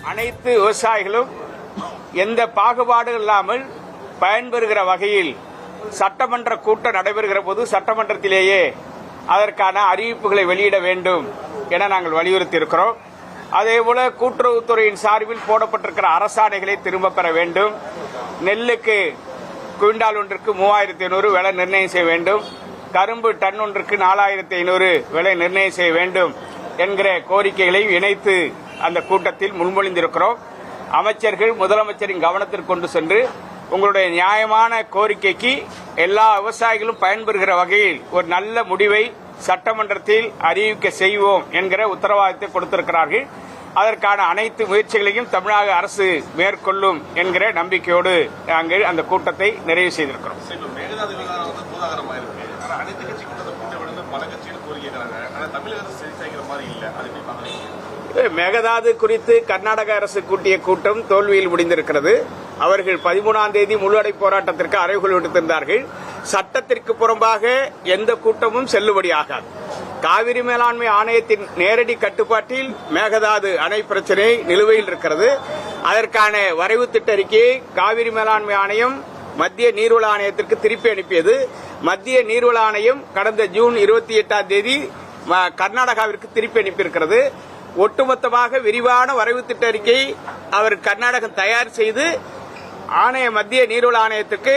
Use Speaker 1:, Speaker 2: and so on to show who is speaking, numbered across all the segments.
Speaker 1: அனைத்து விவசாயிகளும் எந்த பாகுபாடும் இல்லாமல் பயன்பெறுகிற வகையில் சட்டமன்ற கூட்டம் நடைபெறுகிற போது சட்டமன்றத்திலேயே அதற்கான அறிவிப்புகளை வெளியிட வேண்டும் என நாங்கள் வலியுறுத்தி இருக்கிறோம். அதேபோல கூட்டுறவுத்துறையின் சார்பில் போடப்பட்டிருக்கிற அரசாணைகளை திரும்ப பெற வேண்டும். நெல்லுக்கு குவிண்டால் ஒன்றுக்கு 3500 விலை நிர்ணயம் செய்ய வேண்டும். கரும்பு டன் ஒன்றுக்கு 4500 விலை நிர்ணயம் செய்ய வேண்டும் என்கிற கோரிக்கைகளை இணைத்து அந்த கூட்டத்தில் முன்மொழிந்திருக்கிறோம். அமைச்சர்கள் முதலமைச்சரின் கவனத்திற்கு கொண்டு சென்று உங்களுடைய நியாயமான கோரிக்கைக்கு எல்லா விவசாயிகளும் பயன்பெறுகிற வகையில் ஒரு நல்ல முடிவை சட்டமன்றத்தில் அறிவிக்க செய்வோம் என்கிற உத்தரவாதத்தை கொடுத்திருக்கிறார்கள். அதற்கான அனைத்து முயற்சிகளையும் தமிழக அரசு மேற்கொள்ளும் என்கிற நம்பிக்கையோடு நாங்கள் அந்த கூட்டத்தை நிறைவு செய்திருக்கிறோம். மேகதாது குறித்து கர்நாடக அரசு கூட்டிய கூட்டம் தோல்வியில் முடிந்திருக்கிறது. அவர்கள் 13ஆம் தேதி முழு அடை போராட்டத்திற்கு அறைகூவல் விடுத்திருந்தார்கள். சட்டத்திற்கு புறம்பாக எந்த கூட்டமும் செல்லுபடியாகாது. காவிரி மேலாண்மை ஆணையத்தின் நேரடி கட்டுப்பாட்டில் மேகதாது அணை பிரச்சினை நிலுவையில் இருக்கிறது. அதற்கான வரைவு திட்ட அறிக்கையை காவிரி மேலாண்மை ஆணையம் மத்திய நீர்வள ஆணையத்திற்கு திருப்பி அனுப்பியது. மத்திய நீர்வள ஆணையம் கடந்த ஜூன் 28ஆம் தேதி கர்நாடகாவிற்கு திருப்பி அனுப்பியிருக்கிறது. ஒட்டுமொத்தமாக விரிவான வரைவு திட்ட அறிக்கை அவர் கர்நாடகம் தயார் செய்து மத்திய நீர்வள ஆணையத்துக்கு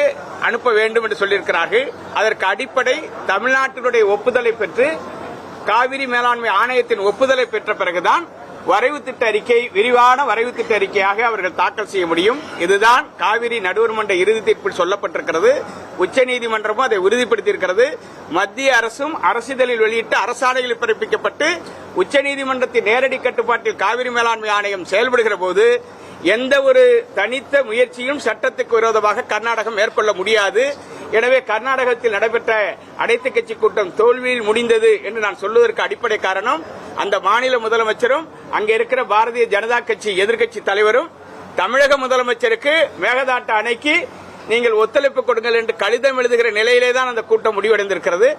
Speaker 1: அனுப்ப வேண்டும் என்று சொல்லியிருக்கிறார்கள். அதற்கு அடிப்படை தமிழ்நாட்டினுடைய ஒப்புதலை பெற்று காவிரி மேலாண்மை ஆணையத்தின் ஒப்புதலை பெற்ற பிறகுதான் வரைவு திட்ட அறிக்கை விரிவான வரைவு திட்ட அறிக்கையாக அவர்கள் தாக்கல் செய்ய முடியும். இதுதான் காவிரி நடுவர் மன்ற இறுதி தீர்ப்பில் சொல்லப்பட்டிருக்கிறது. உச்சநீதிமன்றமும் அதை உறுதிப்படுத்தியிருக்கிறது. மத்திய அரசும் அரசிதழில் வெளியிட்டு அரசாணைகள் பிறப்பிக்கப்பட்டு உச்சநீதிமன்றத்தின் நேரடி கட்டுப்பாட்டில் காவிரி மேலாண்மை ஆணையம் செயல்படுகிற போது எந்த ஒரு தனித்த முயற்சியும் சட்டத்துக்கு விரோதமாக கர்நாடகம் மேற்கொள்ள முடியாது. எனவே கர்நாடகத்தில் நடைபெற்ற அனைத்துக் கட்சி கூட்டம் தோல்வியில் முடிந்தது என்று நான் சொல்வதற்கு அடிப்படை காரணம் அந்த மாநில முதலமைச்சரும் அங்கே இருக்கிற பாரதிய ஜனதா கட்சி எதிர்க்கட்சி தலைவரும் தமிழக முதலமைச்சருக்கு மேகதாட்டு அணைக்கு நீங்கள் ஒத்துழைப்பு கொடுங்கள் என்று கடிதம் எழுதுகிற நிலையிலேதான் அந்த கூட்டம் முடிவடைந்திருக்கிறது.